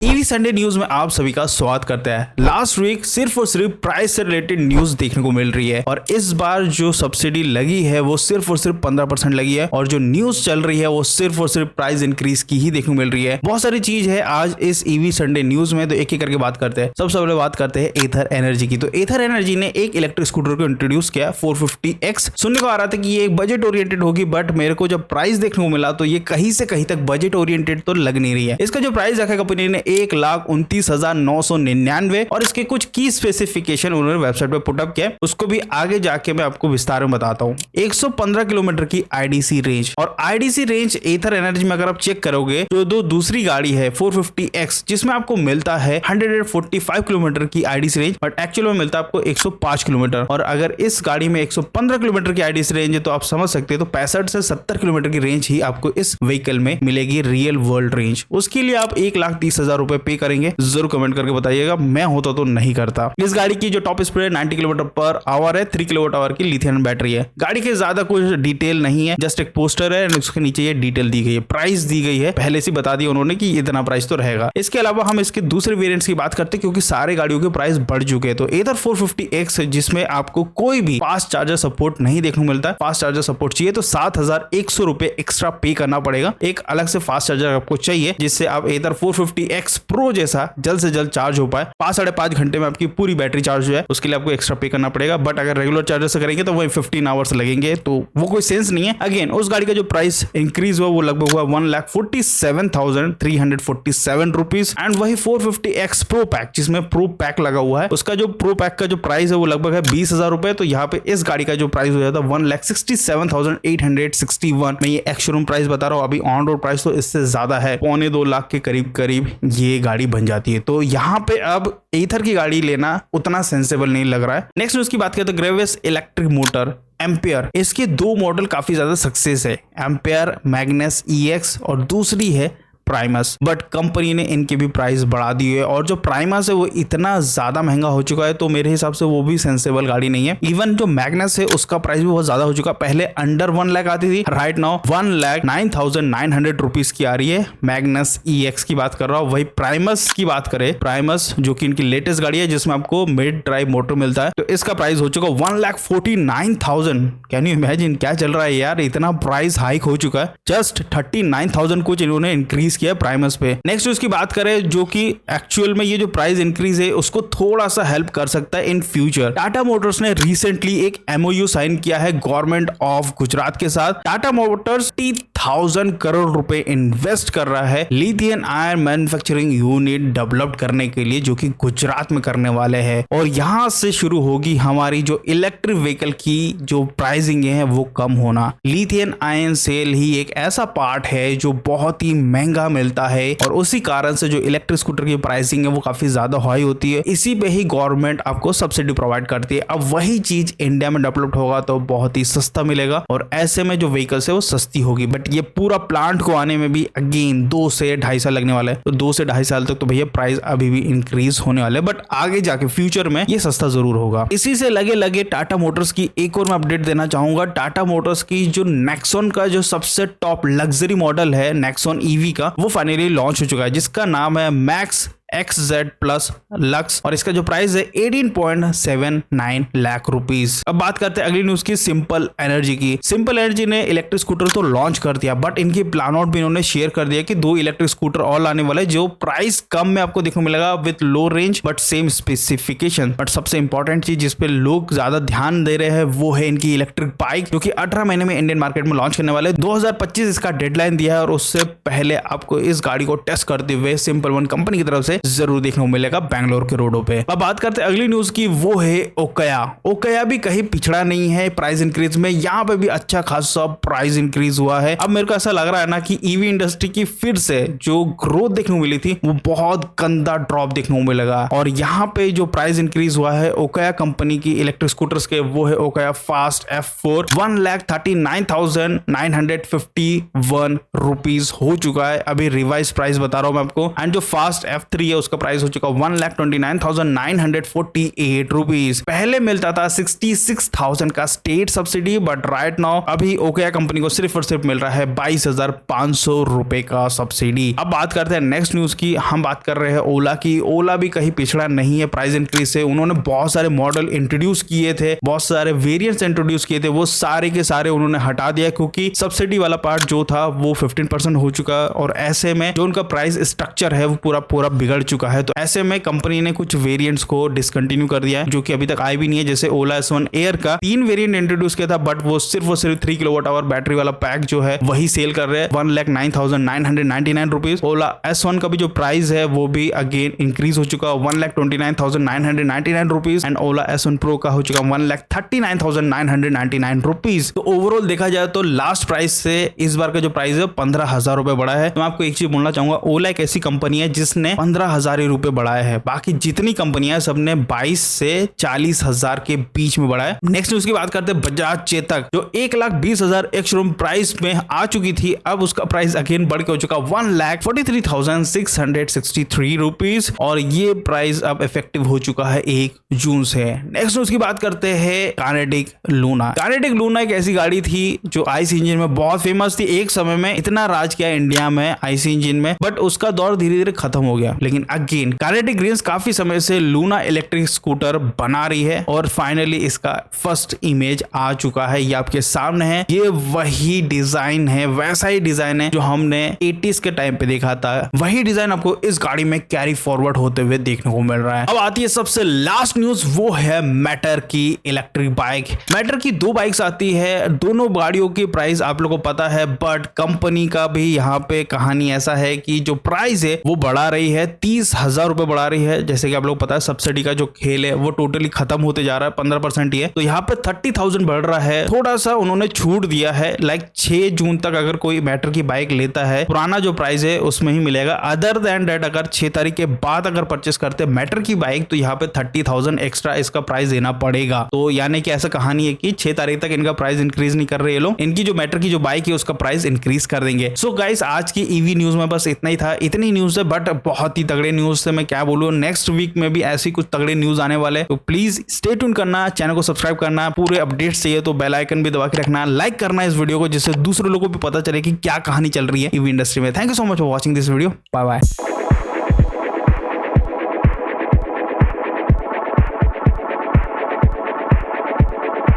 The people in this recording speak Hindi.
ईवी संडे न्यूज में आप सभी का स्वागत करते हैं। लास्ट वीक सिर्फ और सिर्फ प्राइस से रिलेटेड न्यूज देखने को मिल रही है और इस बार जो सब्सिडी लगी है वो सिर्फ और सिर्फ 15% लगी है और जो न्यूज चल रही है वो सिर्फ और सिर्फ प्राइस इंक्रीज की ही देखने को मिल रही है। बहुत सारी चीज है आज इस ईवी संडे न्यूज में, तो एक एक करके बात करते हैं। सबसे पहले बात करते हैं एथर एनर्जी की। तो एथर एनर्जी ने एक इलेक्ट्रिक स्कूटर को इंट्रोड्यूस किया 450X। सुनने को आ रहा था कि ये एक बजट ओरिएंटेड होगी, बट मेरे को जब प्राइस देखने को मिला तो ये कहीं से कहीं तक बजट ओरिएंटेड तो लग नहीं रही है। इसका जो प्राइस रखा कंपनी ने 1,29,999 और इसके कुछ की स्पेसिफिकेशन उन्होंने वेबसाइट पे पुटअप किया, उसको भी आगे जाके मैं आपको विस्तार में बताता हूँ। 115 किलोमीटर की आईडीसी रेंज, और आईडीसी रेंज एथर एनर्जी में अगर आप चेक करोगे तो दूसरी गाड़ी है 450X जिसमें आपको मिलता है 145 किलोमीटर की आईडीसी रेंज, बट एक्चुअल में मिलता है आपको 105 किलोमीटर। और अगर इस गाड़ी में 115 किलोमीटर की आईडीसी रेंज है तो आप समझ सकते हैं तो 65 से 70 किलोमीटर की रेंज ही आपको इस व्हीकल में मिलेगी, रियल वर्ल्ड रेंज। उसके लिए आप 1,30,000 रुपए पे करेंगे। जरूर कमेंट करके बताइएगा, मैं होता तो नहीं करता। इस गाड़ी की जो टॉप स्पीड है 90 किलोमीटर पर आवर है, 3 किलोवाट आवर की लिथियम बैटरी है। गाड़ी के ज्यादा कुछ डिटेल नहीं है, जस्ट एक पोस्टर है, उसके नीचे ये डिटेल दी गई है, प्राइस दी गई है, पहले से बता दिया उन्होंने कि इतना प्राइस तो रहेगा। इसके अलावा हम इसके दूसरे वेरिएंट्स की बात करते हैं क्योंकि सारे गाड़ियों के प्राइस बढ़ चुके हैं। तो एथर 450X जिसमें आपको कोई भी फास्ट चार्जर सपोर्ट नहीं देखने को मिलता है। फास्ट चार्जर सपोर्ट चाहिए तो 7,100 रुपए एक्स्ट्रा पे करना पड़ेगा। एक अलग से फास्ट चार्जर आपको चाहिए जिससे आप एथर 450X प्रो जैसा जल्द से जल्द चार्ज हो पाए। 5-5.5 घंटे में आपकी पूरी बैटरी चार्ज हो जाए, उसके लिए आपको एक्स्ट्रा पे करना पड़ेगा। बट अगर रेगुलर चार्जर से करेंगे तो वही 15 आवर्स लगेंगे, तो वो कोई सेंस नहीं है। अगेन उस गाड़ी का जो प्राइस इंक्रीज हुआ वो लगभग हुआ 1,47,347 रुपीज। एंड वही 450X प्रो पैक जिसमें प्रो पैक लगा हुआ है, उसका जो प्रो पैक का जो प्राइस है वो लगभग है 20,000 रुपए। तो यहाँ पे इस गाड़ी का जो प्राइस हो जाता है 1,67,861। मैं ये एक्स-शोरूम प्राइस बता रहा हूँ, अभी ऑन रोड प्राइस तो इससे ज्यादा है, 2.25 लाख के करीब करीब ये गाड़ी बन जाती है। तो यहाँ पे अब एथर की गाड़ी लेना उतना सेंसेबल नहीं लग रहा है। नेक्स्ट न्यूज की बात करते हैं ग्रेवियस इलेक्ट्रिक मोटर एम्पियर। इसके 2 मॉडल काफी ज्यादा सक्सेस है, एम्पियर मैग्नस EX और दूसरी है प्राइमस, बट कंपनी ने इनके भी प्राइस बढ़ा दिए है। और जो प्राइमस है वो इतना ज्यादा महंगा हो चुका है तो मेरे हिसाब से वो भी सेंसेबल गाड़ी नहीं है। इवन जो मैग्नस है उसका प्राइस भी बहुत ज्यादा हो चुका है, पहले अंडर 1 लाख आती थी, राइट नाउ 1,09,900 रुपीज की आ रही है। मैग्नस EX की बात कर रहा हूँ। वही प्राइमस की बात करें, प्राइमस जो कि इनकी लेटेस्ट गाड़ी है जिसमें आपको मिड ड्राइव मोटर मिलता है, तो इसका प्राइस हो चुका 1,49,000। कैन यू इमेजिन क्या चल रहा है यार, इतना प्राइस हाइक हो चुका है। जस्ट 39,000 कुछ इन्होंने इंक्रीज किया प्राइमस पे। नेक्स्ट उसकी बात करें जो कि एक्चुअल में ये जो प्राइस इंक्रीज है उसको थोड़ा सा हेल्प कर सकता है इन फ्यूचर। टाटा मोटर्स ने रिसेंटली एक MOU साइन किया है गवर्नमेंट ऑफ गुजरात के साथ। टाटा मोटर्स 30,000 करोड़ रुपए इन्वेस्ट कर रहा है lithium ion manufacturing unit develop करने के लिए, जो कि गुजरात में करने वाले हैं। और यहां से शुरू होगी हमारी जो इलेक्ट्रिक व्हीकल की जो प्राइसिंग है वो कम होना। लिथियम आयन सेल ही एक ऐसा पार्ट है जो बहुत ही महंगा मिलता है और उसी कारण से जो इलेक्ट्रिक स्कूटर की प्राइसिंग है वो काफी ज्यादा हाई होती है। इसी पे ही गवर्नमेंट आपको सब्सिडी प्रोवाइड करती है। अब वही चीज इंडिया में डेवलप्ड होगा तो बहुत ही सस्ता मिलेगा और ऐसे में जो व्हीकल्स है वो सस्ती होगी। बट ये पूरा प्लांट को आने में भी अगेन 2 से 2.5 साल लगने वाला है, तो 2 से 2.5 साल तक तो भैया प्राइस अभी भी इंक्रीज होने वाले है, बट आगे जाके फ्यूचर में ये सस्ता जरूर होगा। इसी से लगे टाटा मोटर्स की एक और मैं अपडेट देना चाहूंगा। टाटा मोटर्स की जो नेक्सॉन का जो सबसे टॉप लग्जरी मॉडल है नेक्सॉन EV का, वो फाइनली लॉन्च हो चुका है जिसका नाम है मैक्स XZ प्लस लक्स और इसका जो प्राइस है 18.79 लाख रुपीस। अब बात करते हैं अगली न्यूज की, सिंपल एनर्जी की। सिंपल एनर्जी ने इलेक्ट्रिक स्कूटर तो लॉन्च कर दिया, बट इनकी प्लान आउट भी इन्होंने शेयर कर दिया कि 2 इलेक्ट्रिक स्कूटर और आने वाले जो प्राइस कम में आपको देखने को मिलेगा with low range but same specification. But सबसे इंपॉर्टेंट चीज जिसपे लोग ज्यादा ध्यान दे रहे हैं वो है इनकी इलेक्ट्रिक बाइक, जो कि 18 महीने में इंडियन मार्केट में लॉन्च करने वाले। 2025 इसका डेडलाइन दिया है और उससे पहले आपको इस गाड़ी को टेस्ट करते हुए सिंपल वन कंपनी की तरफ से जरूर देखने को मिलेगा बेंगलोर के रोडों पे। अब बात करते हैं अगली न्यूज की, वो है ओकया। ओकया भी कहीं पिछड़ा नहीं है प्राइस इंक्रीज में, यहाँ पे भी अच्छा खासा प्राइस इंक्रीज हुआ है। अब मेरे को ऐसा लग रहा है ना कि ईवी इंडस्ट्री की फिर से जो ग्रोथ देखने को मिली थी वो बहुत गंदा ड्रॉप देखने को मिलेगा। और यहाँ पे जो प्राइस इंक्रीज हुआ है ओकया कंपनी की इलेक्ट्रिक स्कूटर्स के, वो है ओकया फास्ट F4 1,39,951 रुपीज हो चुका है। अभी रिवाइज प्राइस बता रहा हूं मैं आपको। एंड जो फास्ट F3 है उसका प्राइस हो चुका 1,29,948 रुपीज। पहले मिलता था 66,000 का state subsidy, but right now अभी ओकिया कंपनी को सिर्फ और सिर्फ मिल रहा है 22,500 रुपए का सब्सिडी। अब बात करते हैं नेक्स्ट न्यूज की। हम बात कर रहे हैं ओला की। ओला भी कहीं पिछड़ा नहीं है प्राइस इंक्रीज से। उन्होंने बहुत सारे मॉडल इंट्रोड्यूस किए थे, बहुत सारे वेरिएंट्स इंट्रोड्यूस किए थे, वो सारे के सारे उन्होंने हटा दिया क्योंकि सब्सिडी वाला पार्ट जो था वो 15% हो चुका है और ऐसे में जो उनका प्राइस स्ट्रक्चर है वो पूरा बिगड़ चुका है। तो ऐसे में कंपनी ने कुछ वेरिएंट्स को डिसकंटिन्यू कर दिया है जो कि अभी तक आए भी नहीं है। जैसे ओला S1 एयर का 3 वेरिएंट इंट्रोड्यूस किया था, बट वो सिर्फ और सिर्फ 3 kWh बैटरी वाला पैक जो है वही सेल कर रहे हैं 1,09,999 रुपीज। ओला S1 का भी जो प्राइस है वो भी अगेन इंक्रीज हो चुका 1,29,999 rupees and Ola S1 Pro का हो चुका 1,39,999 रुपीज। तो ओवरऑल देखा जाए तो लास्ट प्राइस से इस बार का जो प्राइस है 15,000 रुपए बढ़ा है। तो मैं आपको एक चीज बोलना चाहूंगा, ओला एक ऐसी कंपनी है जिसने 15,000 रुपए बढ़ाए हैं, बाकी जितनी कंपनियां सबने 22 से 40,000 के बीच में बढ़ाया। नेक्स्ट न्यूज की बात करते हैं बजाज चेतक जो 1,20,000 एक शोरूम प्राइस में आ चुकी थी, अब उसका प्राइस अगेन बढ़ के हो चुका 1,43,663 रुपीज और ये प्राइस अब इफेक्टिव हो चुका है 1 जून से। नेक्स्ट न्यूज की बात करते हैं काइनेटिक लूना। काइनेटिक लूना एक ऐसी गाड़ी थी जो आईसी इंजन में बहुत फेमस थी। एक समय में इतना राज किया इंडिया में आईसी इंजन में, बट उसका दौर धीरे धीरे खत्म हो गया। लेकिन अगेन काइनेटिक ग्रीन्स काफी समय से लूना इलेक्ट्रिक स्कूटर बना रही है और फाइनली इसका फर्स्ट इमेज आ चुका है। ये आपके सामने है। ये वही डिजाइन है, वैसा ही डिजाइन है जो हमने 80s के टाइम पे देखा था। वही डिजाइन आपको इस गाड़ी में कैरी फॉरवर्ड होते हुए देखने को मिल रहा है। अब आती है सबसे लास्ट न्यूज, वो है मैटर की इलेक्ट्रिक बाइक। मैटर की 2 बाइक्स आती है, दोनों गाड़ियों की प्राइस आप लोगों को पता है, बट कंपनी का भी यहाँ पे कहानी ऐसा है कि जो प्राइस है वो बढ़ा रही है, 30,000 रुपए बढ़ा रही है। जैसे कि आप लोग पता है सब्सिडी का जो खेल है वो टोटली खत्म होते जा रहा है, 15% ही है। तो यहाँ पे 30,000 बढ़ रहा है। थोड़ा सा उन्होंने छूट दिया है, लाइक 6 जून तक अगर कोई मैटर की बाइक लेता है पुराना जो प्राइस है उसमें ही मिलेगा। अदर देन डेट अगर 6 तारीख के बाद अगर परचेस करते मैटर की बाइक तो यहाँ पे 30,000 एक्स्ट्रा इसका प्राइस देना पड़ेगा। तो यानी कि ऐसा कहानी है कि 6 तारीख तक इनका प्राइस इंक्रीज नहीं कर रहे ये लोग, इनकी जो मैटर की जो बाइक है उसका प्राइस इंक्रीज कर देंगे। सो गाइस आज की ईवी न्यूज में बस इतना ही था। इतनी न्यूज है बट बहुत ही तगड़े न्यूज से मैं क्या बोलूं। नेक्स्ट वीक में भी ऐसी कुछ तगड़े न्यूज आने वाले, तो प्लीज स्टे ट्यून करना, चैनल को सब्सक्राइब करना, पूरे अपडेट्स चाहिए तो बेल आइकन भी दबा के रखना, लाइक करना इस वीडियो को जिससे दूसरे लोगों को भी पता चले कि क्या कहानी चल रही है ईवी इंडस्ट्री में। Thank you so much for watching this video. Bye bye.